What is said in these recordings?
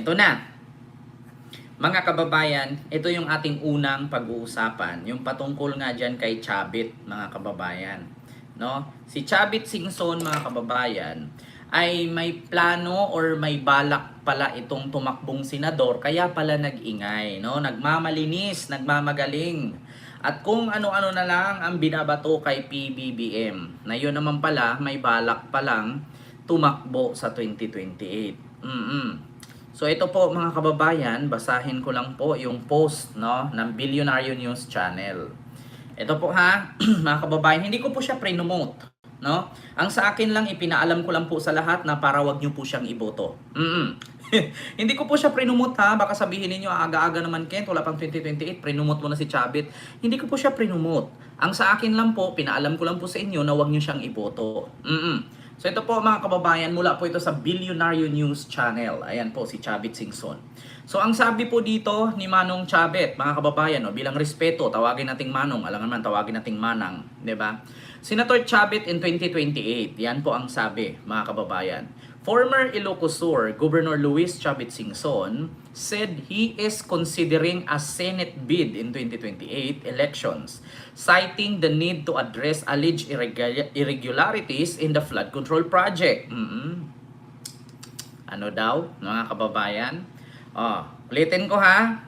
Ito na. Mga kababayan, ito yung ating unang pag-uusapan, yung patungkol nga dyan kay Chavit, mga kababayan. No? Si Chavit Singson, mga kababayan, ay may plano or may balak pala itong tumakbong senador, kaya pala nag-ingay, no? Nagmamalinis, nagmamagaling. At kung ano-ano na lang ang binabato kay PBBM, na yun naman pala, may balak palang tumakbo sa 2028. So ito po mga kababayan, basahin ko lang po yung post no ng Bilyonaryo News Channel. Ito po ha, mga kababayan, hindi ko po siya pre-nomote, no? Ang sa akin lang ipinaalam ko lang po sa lahat na para wag niyo po siyang iboto. Hindi ko po siya pre-nomote ha, baka sabihin niyo aga-aga naman Kent, wala pang 2028, pre-nomote mo na si Chavit. Hindi ko po siya pre-nomote. Ang sa akin lang po, pinaalam ko lang po sa inyo na wag niyo siyang iboto. So ito po mga kababayan, mula po ito sa Bilyonaryo News Channel. Ayan po si Chavit Singson. So ang sabi po dito ni Manong Chavit, mga kababayan, no, bilang respeto, tawagin nating Manong, alam naman tawagin nating Manang, 'di ba? Senator Chavit in 2028. Yan po ang sabi, mga kababayan. Former Ilocos Sur Governor Luis Chavit Singson said he is considering a Senate bid in 2028 elections, citing the need to address alleged irregularities in the flood control project. Ano daw, mga kababayan? Ulitin ko ha.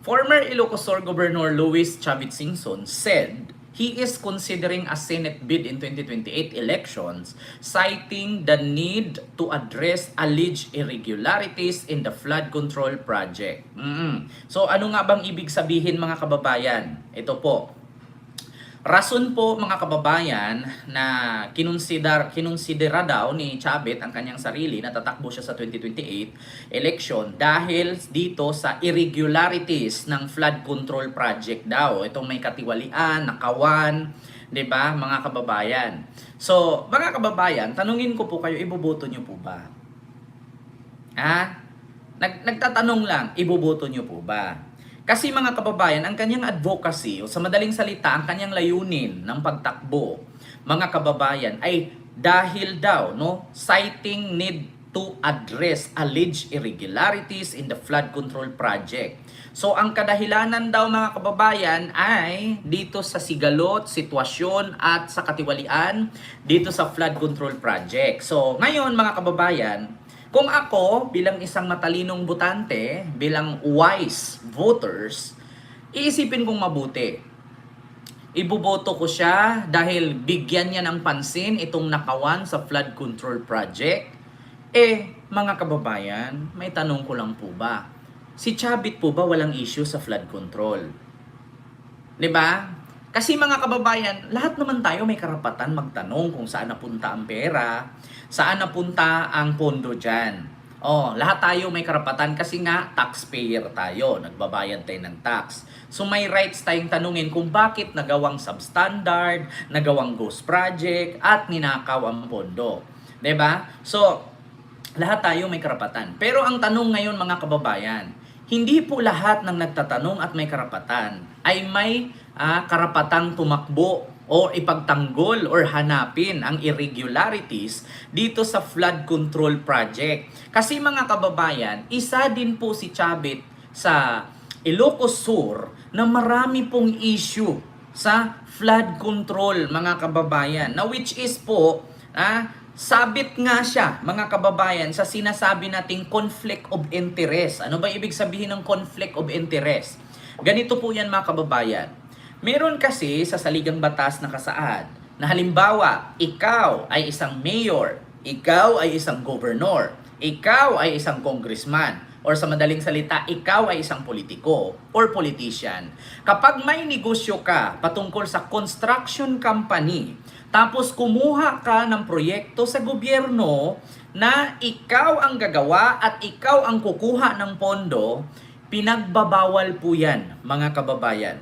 Former Ilocos Sur Governor Luis Chavit Singson said he is considering a Senate bid in 2028 elections, citing the need to address alleged irregularities in the flood control project. So ano nga bang ibig sabihin mga kababayan? Ito po. Rason po mga kababayan na kinonsidera daw ni Chavit ang kanyang sarili na tatakbo siya sa 2028 election dahil dito sa irregularities ng flood control project daw. Itong may katiwalian, nakawan, 'di ba, mga kababayan? So, mga kababayan, tanungin ko po kayo, iboboto niyo po ba? Nagtatanong lang, iboboto niyo po ba? Kasi mga kababayan, ang kanyang advocacy, o sa madaling salita, ang kanyang layunin ng pagtakbo, mga kababayan, ay dahil daw, no, citing need to address alleged irregularities in the flood control project. So, ang kadahilanan daw mga kababayan ay dito sa sigalot, sitwasyon at sa katiwalian dito sa flood control project. So, ngayon mga kababayan, kung ako bilang isang matalinong botante, bilang wise voters, iisipin kong mabuti. Iboboto ko siya dahil bigyan niya ng pansin itong nakawan sa flood control project. Mga kababayan, may tanong ko lang po ba? Si Chavit po ba walang issue sa flood control? 'Di ba? Kasi mga kababayan, lahat naman tayo may karapatan magtanong kung saan napunta ang pera, saan napunta ang pondo dyan. Lahat tayo may karapatan kasi nga taxpayer tayo, nagbabayad tayo ng tax. So may rights tayong tanungin kung bakit nagawang substandard, nagawang ghost project, at ninakaw ang pondo. 'Di ba? So, lahat tayo may karapatan. Pero ang tanong ngayon mga kababayan, hindi po lahat ng nagtatanong at may karapatan ay may karapatang tumakbo o ipagtanggol or hanapin ang irregularities dito sa flood control project. Kasi mga kababayan, isa din po si Chavit sa Ilocos Sur na marami pong issue sa flood control mga kababayan. Na which is po, sabit nga siya, mga kababayan, sa sinasabi nating conflict of interest. Ano ba ibig sabihin ng conflict of interest? Ganito po yan mga kababayan. Meron kasi sa saligang batas na kasaad na halimbawa, ikaw ay isang mayor, ikaw ay isang governor, ikaw ay isang congressman, or sa madaling salita, ikaw ay isang politiko or politician. Kapag may negosyo ka patungkol sa construction company, tapos kumuha ka ng proyekto sa gobyerno na ikaw ang gagawa at ikaw ang kukuha ng pondo, pinagbabawal po yan, mga kababayan.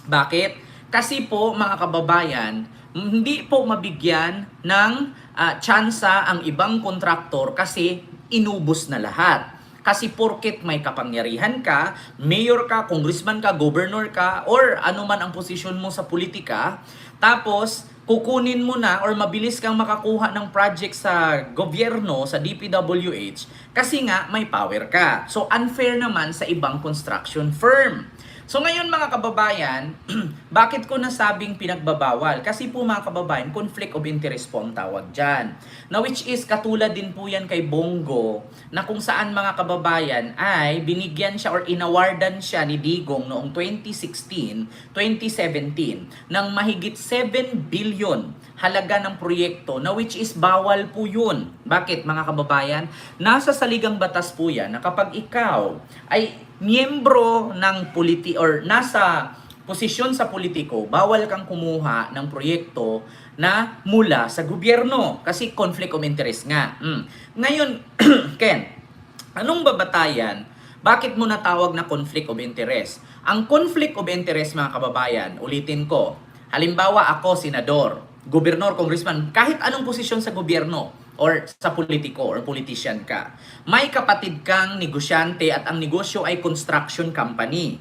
Bakit? Kasi po, mga kababayan, hindi po mabigyan ng tsansa ang ibang kontraktor kasi inubos na lahat. Kasi porket may kapangyarihan ka, mayor ka, congressman ka, governor ka, or anuman ang posisyon mo sa politika, tapos kukunin mo na or mabilis kang makakuha ng project sa gobyerno, sa DPWH, kasi nga may power ka. So unfair naman sa ibang construction firm. So ngayon mga kababayan, bakit ko nasabing pinagbabawal? Kasi po mga kababayan, conflict of interest po ang tawag dyan. Na which is katulad din po yan kay Bongo, na kung saan mga kababayan ay binigyan siya or inawardan siya ni Digong noong 2016, 2017 ng mahigit 7 billion halaga ng proyekto na which is bawal po yun. Bakit mga kababayan? Nasa saligang batas po yan na kapag ikaw ay miyembro ng or nasa posisyon sa politiko, bawal kang kumuha ng proyekto na mula sa gobyerno kasi conflict of interest nga. Ngayon, Ken, anong babatayan? Bakit mo natawag na conflict of interest? Ang conflict of interest mga kababayan, ulitin ko, halimbawa ako, senador, gobernador, congressman, kahit anong posisyon sa gobyerno, or sa politiko or politician ka. May kapatid kang negosyante at ang negosyo ay construction company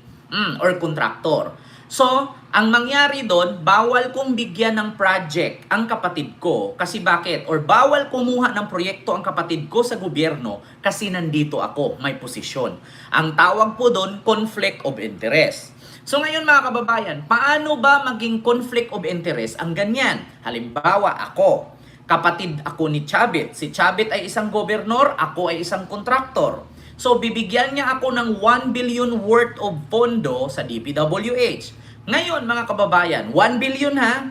or contractor. So, ang mangyari doon, bawal kong bigyan ng project ang kapatid ko. Kasi bakit? Or bawal kumuha ng proyekto ang kapatid ko sa gobyerno kasi nandito ako, may posisyon. Ang tawag po doon, conflict of interest. So ngayon mga kababayan, paano ba maging conflict of interest ang ganyan? Halimbawa ako, kapatid ako ni Chavit. Si Chavit ay isang gobernador, ako ay isang kontraktor. So, bibigyan niya ako ng 1 billion worth of pondo sa DPWH. Ngayon, mga kababayan, 1 billion ha?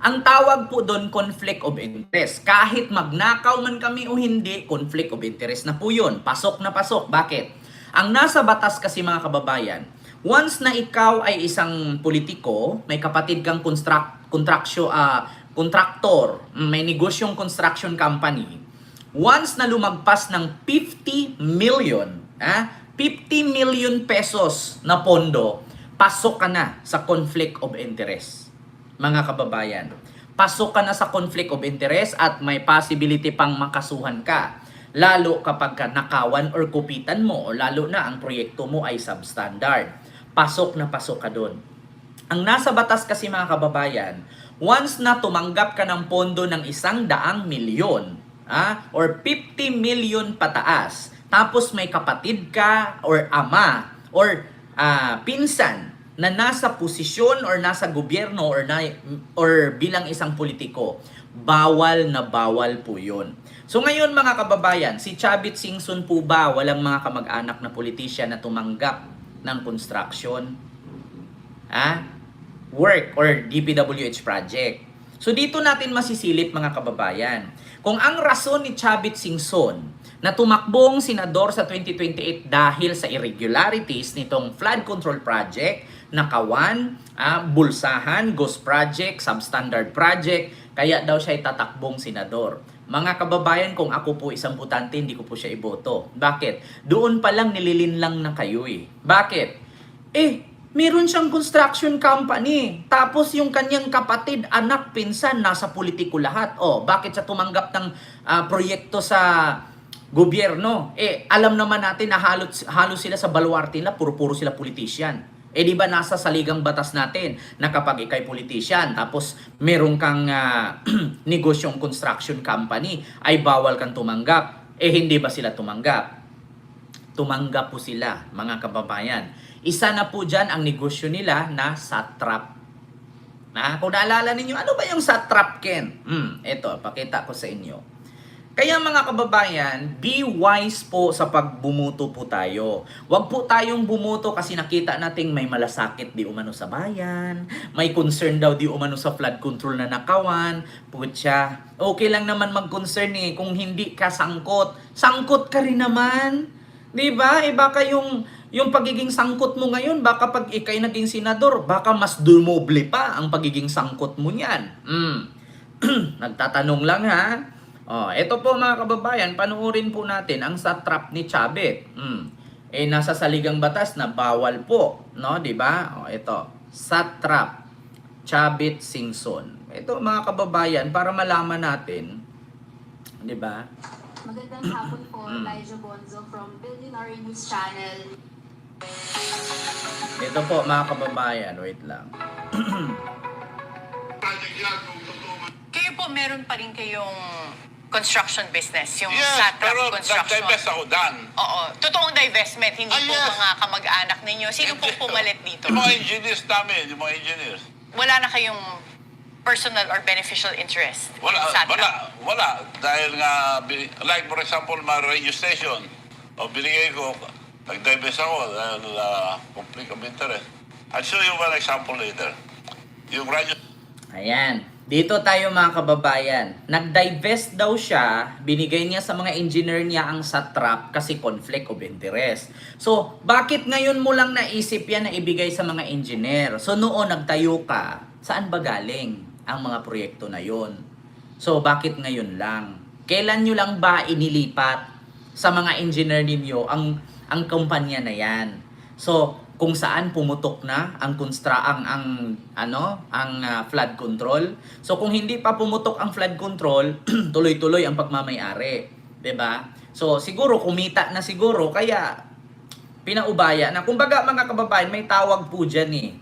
Ang tawag po doon, conflict of interest. Kahit magnakaw man kami o hindi, conflict of interest na po yun. Pasok na pasok. Bakit? Ang nasa batas kasi mga kababayan, once na ikaw ay isang politiko, may kapatid kang kontraktor, may negosyong construction company, once na lumagpas ng 50 million, 50 million pesos na pondo, pasok ka na sa conflict of interest. Mga kababayan, pasok ka na sa conflict of interest at may possibility pang makasuhan ka. Lalo kapag ka nakawan or kupitan mo, o lalo na ang proyekto mo ay substandard. Pasok na pasok ka doon. Ang nasa batas kasi mga kababayan, once na tumanggap ka ng pondo ng 100 milyon, or 50 million pataas, tapos may kapatid ka or ama or pinsan na nasa posisyon or nasa gobyerno or bilang isang politiko, bawal na bawal po yun. So ngayon mga kababayan, si Chavit Singson po ba walang mga kamag-anak na politisyan na tumanggap ng construction? Work or DPWH project. So dito natin masisilip mga kababayan. Kung ang rason ni Chavit Singson na tumakbong senador sa 2028 dahil sa irregularities nitong flood control project, nakawan, bulsahan, ghost project, substandard project, kaya daw siya tatakbong senador. Mga kababayan, kung ako po isang butante, hindi ko po siya iboto. Bakit? Doon pa lang nililinlang na kayo eh. Bakit? Meron siyang construction company. Tapos yung kanyang kapatid, anak, pinsan, nasa politiko lahat. Bakit siya tumanggap ng proyekto sa gobyerno? Alam naman natin na halos sila sa baluarte na puro sila politician. Di ba nasa saligang batas natin na kapag ikay politician, tapos meron kang negosyong construction company, ay bawal kang tumanggap. Hindi ba sila tumanggap? Tumanggap po sila, mga kababayan. Isa na po dyan ang negosyo nila na satrap. Kung naalala ninyo, ano ba yung satrap, Ken? Ito, pakita ko sa inyo. Kaya mga kababayan, be wise po sa pagbumuto po tayo. Huwag po tayong bumuto kasi nakita nating may malasakit di umano sa bayan, may concern daw di umano sa flood control na nakawan. Putya, okay lang naman mag-concern kung hindi ka sangkot. Sangkot ka rin naman. Diba? Baka yung pagiging sangkot mo ngayon, baka pag ikay naging senador, baka mas dumoble pa ang pagiging sangkot mo niyan. Nagtatanong lang ha. Ito po mga kababayan, panuorin po natin ang satrap ni Chavit. Nasa saligang batas na bawal po, no, 'di ba? Ito, satrap Chavit Singson. Ito mga kababayan, para malaman natin, 'di ba? Magandang hapon po, Elijah Bonzo from Billionaire News Channel. Ito po mga kababayan, wait lang. Kayo po, meron pa rin kayong construction business, yung Yes, Satrap pero Construction. nag-divest ako dan. Oo. Totoong divestment, hindi po Yes. mga kamag-anak ninyo. Sino pong pumalit dito? Yung mga engineers namin, yung mga engineers. Wala na kayong personal or beneficial interest Wala, in Satrap? wala. Dahil nga, like for example, my radio station, o binigay ko, nag-divest ako dahil conflict of interest. I'll show you one example later. Yung radio... Ayan. Dito tayo mga kababayan. Nag-divest daw siya, binigay niya sa mga engineer niya ang Satrap kasi conflict of interest. So, bakit ngayon mo lang naisip yan na ibigay sa mga engineer? So, noon nagtayo ka, saan ba galing ang mga proyekto na yon? So, bakit ngayon lang? Kailan nyo lang ba inilipat sa mga engineer ninyo ang kumpanya na yan? So, kung saan pumutok na ang flood control. So kung hindi pa pumutok ang flood control, tuloy-tuloy ang pagmamay-ari, 'di ba? So siguro kumita na siguro kaya pinaubaya na. Kumbaga mga kababayan, may tawag po diyan eh.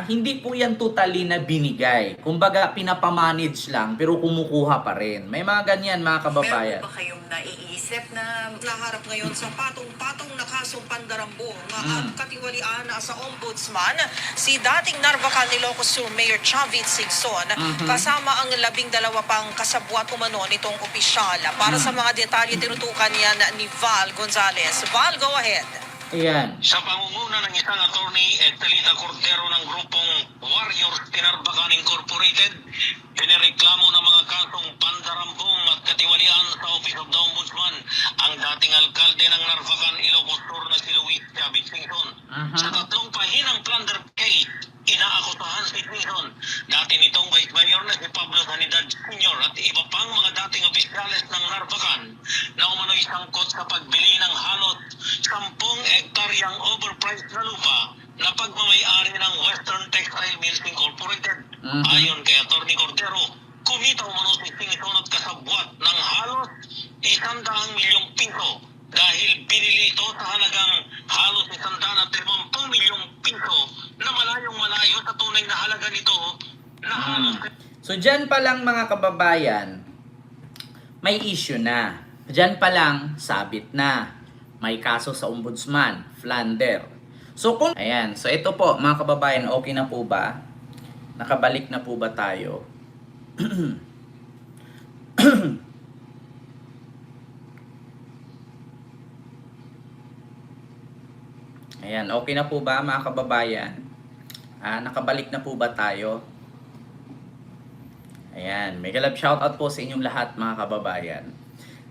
Hindi po yan totally na binigay. Kumbaga pinapamanage lang pero kumukuha pa rin. May mga ganyan mga kababayan. Meron ba kayong naiisip na Naharap ngayon sa patong-patong na kasong pandarambong at katiwalian sa ombudsman si dating Narvacan Ilocos Sur Mayor Chavit Singson kasama ang 12 pang kasabwat umano nitong opisyal. Para sa mga detalye tinutukan yan ni Val Gonzalez. Val, go ahead. Ayan. Sa pangunguna ng isang attorney Estelita Cordero ng grupong Warriors Tinarbacan Incorporated, pinireklamo ng mga kasong pandarambong at katiwalian sa Office of the Ombudsman ang dating alkalde ng Narvacan, Ilocos Sur na si Luis Chavit Singson. Sa tatlong pahinang plunder case, inaakusahan si Singson, dati nitong Vice Mayor na si Pablo Sanidad Sr. at iba pang mga dating opisyales ng Narvacan na umano'y sangkot sa pagbili ng halot 10 hektaryang overpriced na lupa na pagmamayari ng Western Textile Mills Incorporated. Ayon kay Atty. Cordero, kumita umano si Singson at kasabwat ng halos 100 milyong piso dahil binili ito sa halagang halos 150 milyong piso na malayong malayo sa tunay na halaga nito na halos... So dyan pa lang mga kababayan, may issue na. Dyan pa lang, sabit na. May kaso sa ombudsman, Flander. So kung... Ayan, so ito po mga kababayan, okay na po ba? Nakabalik na po ba tayo? Ayan, okay na po ba mga kababayan? Nakabalik na po ba tayo? Ayan, mega love shoutout po sa inyong lahat mga kababayan.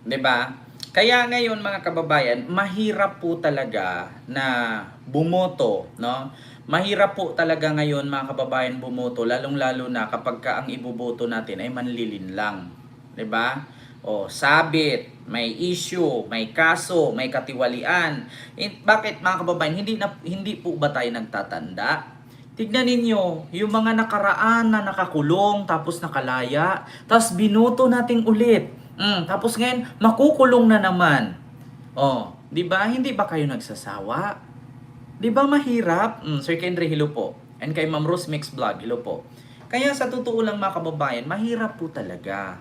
'Di ba? Kaya ngayon mga kababayan, mahirap po talaga na bumoto, no? Mahirap po talaga ngayon mga kababayan bumoto, lalong-lalo na kapag ka ang iboboto natin ay manlilin lang, 'di ba? O sabit, may issue, may kaso, may katiwalian. Bakit mga kababayan, hindi po ba tayo nagtatanda? Tignan ninyo, yung mga nakaraan na nakakulong, tapos nakalaya, tapos binoto nating ulit. Tapos ngayon, makukulong na naman. Oh, di ba? Hindi ba kayo nagsasawa? Di ba mahirap? Sir Kendry, hello po. And kay Ma'am Rose Mix Vlog, hello po. Kaya sa totoo lang mga kababayan, mahirap po talaga.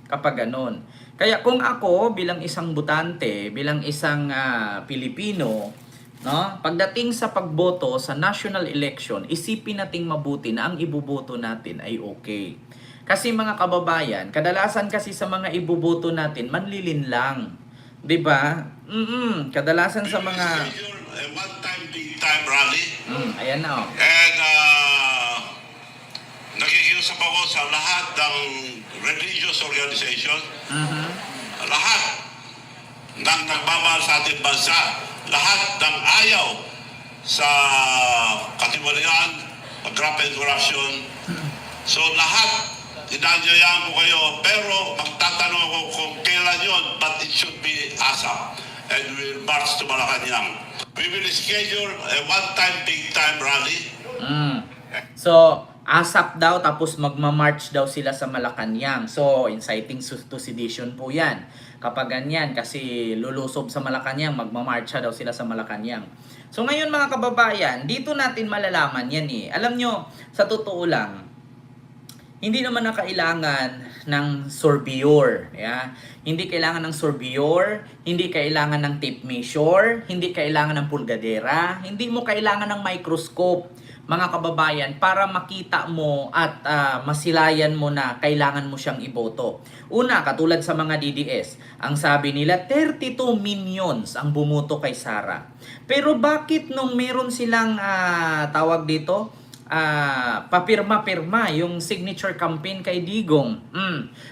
Kapag ganun. Kaya kung ako bilang isang butante, bilang isang Pilipino, no, pagdating sa pagboto sa national election, isipin nating mabuti na ang iboboto natin ay okay. Kasi mga kababayan, kadalasan kasi sa mga iboboto natin, manlilin lang. 'Di ba? Kadalasan sa mga one time, big time rally. Ayan na oh. And nakikiusap ako sa lahat ng religious organization, lahat ng nagmamahal sa ating bansa, lahat ng ayaw sa katiwalian, graft and corruption. So lahat, inanyayaan ko kayo, pero magtatanong ako kung kailan yun, but it should be ASAP. And we'll march to Malacanang. We will schedule a one-time, big-time rally. So, ASAP daw, tapos magmamarch daw sila sa Malacanang. So, inciting to sedition po yan. Kapag ganyan, kasi lulusob sa Malacanang, magmamarcha daw sila sa Malacanang. So, ngayon mga kababayan, dito natin malalaman yan eh. Alam nyo, sa totoo lang, hindi naman na kailangan ng surveyor. Yeah? Hindi kailangan ng surveyor, hindi kailangan ng tape measure, hindi kailangan ng pulgadera, hindi mo kailangan ng microscope, mga kababayan, para makita mo at masilayan mo na kailangan mo siyang iboto. Una, katulad sa mga DDS, ang sabi nila 32 millions ang bumoto kay Sara. Pero bakit nung meron silang tawag dito, papirma-pirma yung signature campaign kay Digong.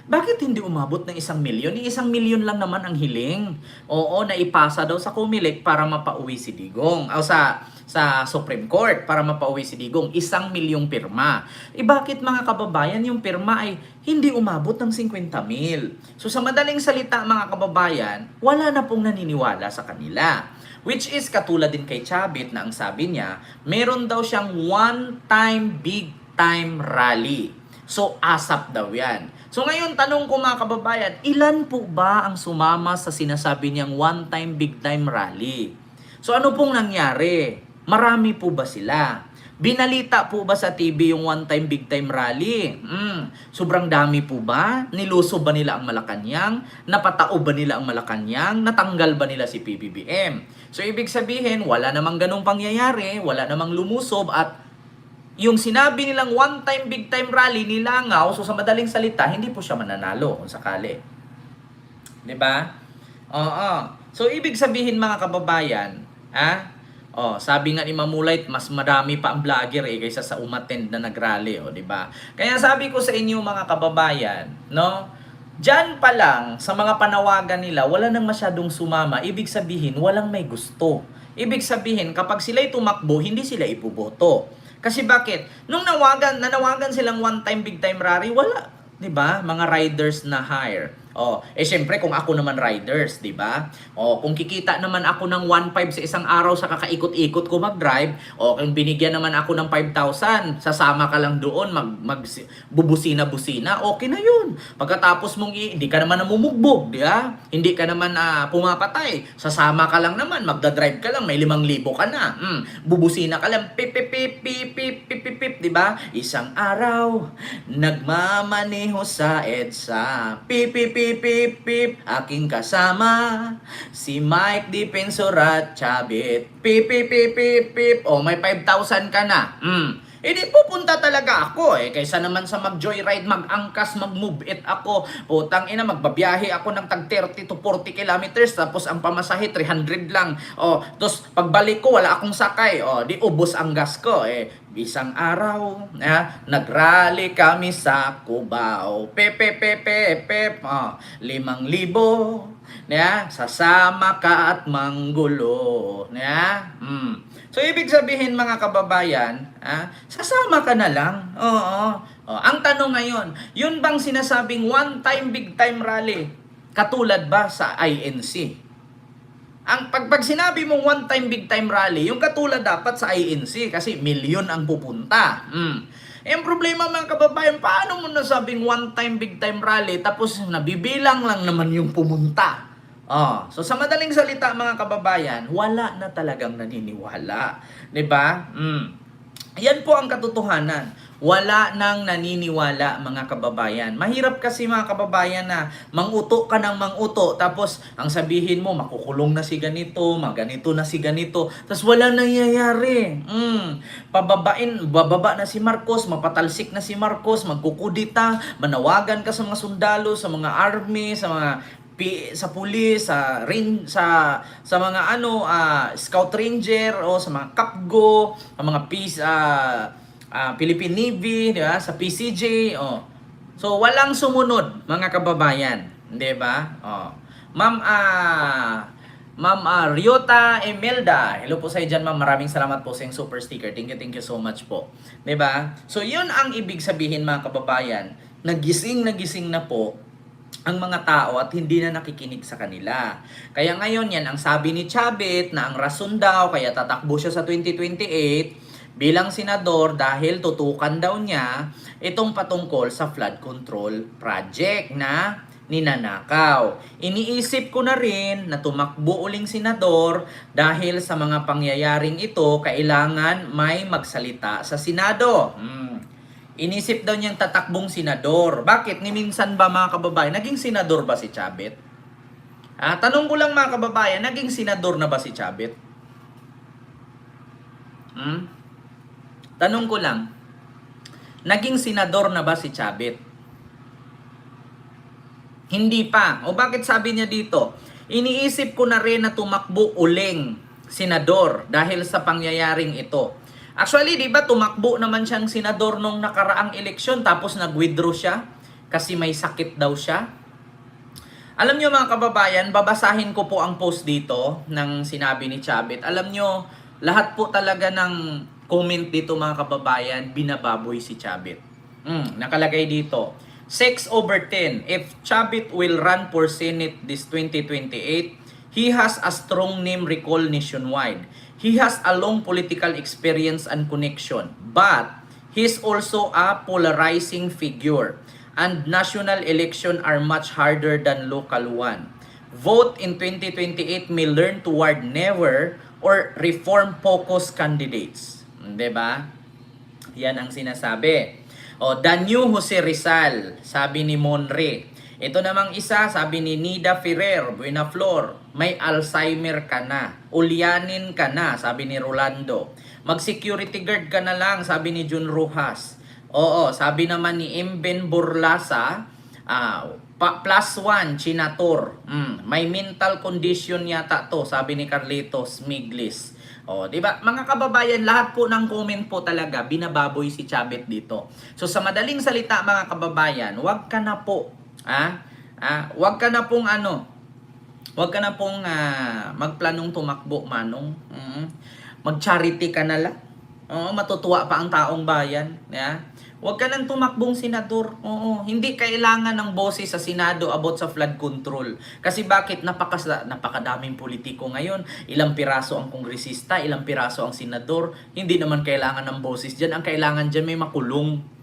Bakit hindi umabot ng 1 milyon? 1 milyon lang naman ang hiling. Oo, naipasa daw sa Comelec para mapauwi si Digong. O sa Supreme Court para mapauwi si Digong. 1 milyong pirma. Bakit mga kababayan yung pirma ay hindi umabot ng 50 mil? So sa madaling salita mga kababayan, wala na pong naniniwala sa kanila. Which is katulad din kay Chavit na ang sabi niya, meron daw siyang one-time, big-time rally. So, ASAP daw yan. So, ngayon, tanong ko mga kababayan, ilan po ba ang sumama sa sinasabi niyang one-time, big-time rally? So, ano pong nangyari? Marami po ba sila? Binalita po ba sa TV yung one-time, big-time rally? Sobrang dami po ba? Nilusob ba nila ang Malacanang? Napatao ba nila ang Malacanang? Natanggal ba nila si PBBM? So, ibig sabihin, wala namang ganong pangyayari, wala namang lumusob, at yung sinabi nilang one-time, big-time rally, nilangaw, so sa madaling salita, hindi po siya mananalo kung sakali. 'Di ba? Oo. So, ibig sabihin mga kababayan, sabi nga ni Mamulait, mas marami pa ang vlogger kaysa sa umattend na nagrally, 'di ba? Kaya sabi ko sa inyo mga kababayan, no? Diyan pa lang sa mga panawagan nila, wala nang masyadong sumama. Ibig sabihin, walang may gusto. Ibig sabihin, kapag sila'y tumakbo, hindi sila ipoboto. Kasi bakit? Nung nanawagan silang one-time, big-time rally, wala. 'Di ba? Mga riders na hire. Syempre kung ako naman riders, 'di ba? Kung kikita naman ako ng 1.5 sa isang araw sa kakaikot-ikot ko mag-drive, kung binigyan naman ako ng 5,000, sasama ka lang doon bubusina-busina, okay na 'yun. Pagkatapos mong hindi ka naman namumugbog, 'di ba? Hindi ka naman pumapatay, sasama ka lang naman, magda-drive ka lang, may 5,000 ka na. Bubusina ka lang, pip pip pip pip pip pip pip, 'di ba? Isang araw nagmamaneho sa EDSA, pip pip pip pip pip, aking kasama si Mike Defensor at Chavit, pip pip pip pip pip, may 5,000 ka na. Hindi pupunta talaga ako kaysa naman sa mag-joyride, mag-angkas, mag-move it ako. Putang ina, magbabiyahe ako ng tag 30 to 40 kilometers, tapos ang pamasahe 300 lang. Tapos pagbalik ko wala akong sakay. Di ubos ang gas ko. Isang araw, nagrally kami sa Cubao. Pep, 5,000. Sasama ka at manggulo. So, ibig sabihin mga kababayan, sasama ka na lang. Ang tanong ngayon, yun bang sinasabing one-time, big-time rally, katulad ba sa INC? Pag sinabi mong one-time, big-time rally, yung katulad dapat sa INC kasi milyon ang pupunta. Ang problema mga kababayan, paano mo nasabing one-time, big-time rally tapos nabibilang lang naman yung pumunta? So sa madaling salita mga kababayan, wala na talagang naniniwala. 'Di ba? Yan po ang katotohanan. Wala nang naniniwala mga kababayan. Mahirap kasi mga kababayan na manguto ka ng manguto, tapos ang sabihin mo makukulong na si ganito, maganito na si ganito, tapos wala nangyayari. Bababa na si Marcos, mapatalsik na si Marcos, magkukudita, manawagan ka sa mga sundalo, sa mga army, sa mga sa pulis, sa mga scout ranger o sa mga kapgo, sa mga Philippine Navy, di ba? Sa PCJ, So walang sumunod mga kababayan, di ba? Ma'am Ryota Emelda, hello po sa iyo dyan ma'am, maraming salamat po sa iyong super sticker. Thank you so much po. Di ba? So yun ang ibig sabihin mga kababayan, nagising na po ang mga tao at hindi na nakikinig sa kanila. Kaya ngayon yan, ang sabi ni Chavit na ang rason daw, kaya tatakbo siya sa 2028 bilang senador dahil tutukan daw niya itong patungkol sa flood control project na ninanakaw. Iniisip ko na rin na tumakbo uling senador dahil sa mga pangyayaring ito, kailangan may magsalita sa Senado. Inisip daw niyang tatakbong senador. Bakit? Ni minsan ba mga kababayan, naging senador ba si Chavit? Tanong ko lang mga kababayan, naging senador na ba si Chavit? Tanong ko lang, naging senador na ba si Chavit? Hindi pa. O bakit sabi niya dito? Iniisip ko na rin na tumakbo uling senador dahil sa pangyayaring ito. Actually, di ba tumakbo naman siyang senador nung nakaraang eleksyon tapos nag-withdraw siya kasi may sakit daw siya? Alam nyo mga kababayan, babasahin ko po ang post dito ng sinabi ni Chavit. Alam nyo, lahat po talaga ng comment dito mga kababayan, binababoy si Chavit. Nakalagay dito, 6/10, if Chavit will run for Senate this 2028, he has a strong name recall nationwide. He has a long political experience and connection, but he's also a polarizing figure. And national election are much harder than local one. Vote in 2028 may learn toward never or reform-focused candidates. Diba? Yan ang sinasabi. O, the new Jose Rizal, sabi ni Monre. Ito namang isa, sabi ni Nida Ferrer, Buenaflor, may Alzheimer ka na, ulyanin ka na, sabi ni Rolando. Mag-security guard ka na lang, sabi ni Jun Rojas. Oo, sabi naman ni Imben Burlasa, +1, Chinator. May mental condition yata to, sabi ni Carlitos Miglis. O, di ba? Mga kababayan, lahat po ng comment po talaga, binababoy si Chavit dito. So, sa madaling salita, mga kababayan, wag ka na po wag ka na pong magplanong tumakbo, manong. Mag-charity ka na lang. Matutuwa pa ang taong bayan. Wag ka nang tumakbong senador. Hindi kailangan ng boses sa Senado about sa flood control. Kasi bakit? Napakadaming politiko ngayon. Ilang piraso ang kongresista, ilang piraso ang senador. Hindi naman kailangan ng boses dyan. Ang kailangan dyan may makulong.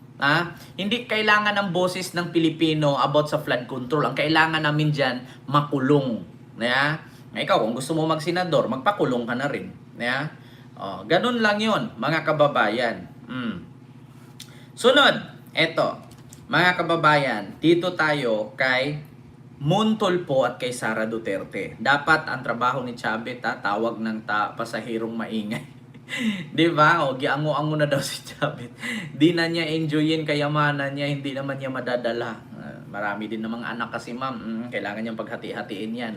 Hindi kailangan ng boses ng Pilipino about sa flood control. Ang kailangan namin dyan, makulong. Ikaw, kung gusto mo mag-senador, magpakulong ka na rin. Ganun lang yon mga kababayan. Sunod, eto, mga kababayan, dito tayo kay Montulpo at kay Sara Duterte. Dapat ang trabaho ni Chavit, tawag ng pasahirong maingay. Di ba? Giango-ango na daw si Chavit. Di na niya enjoyin kayamanan niya, hindi naman niya madadala. Marami din namang anak kasi ma'am. Kailangan niyang paghati-hatiin yan.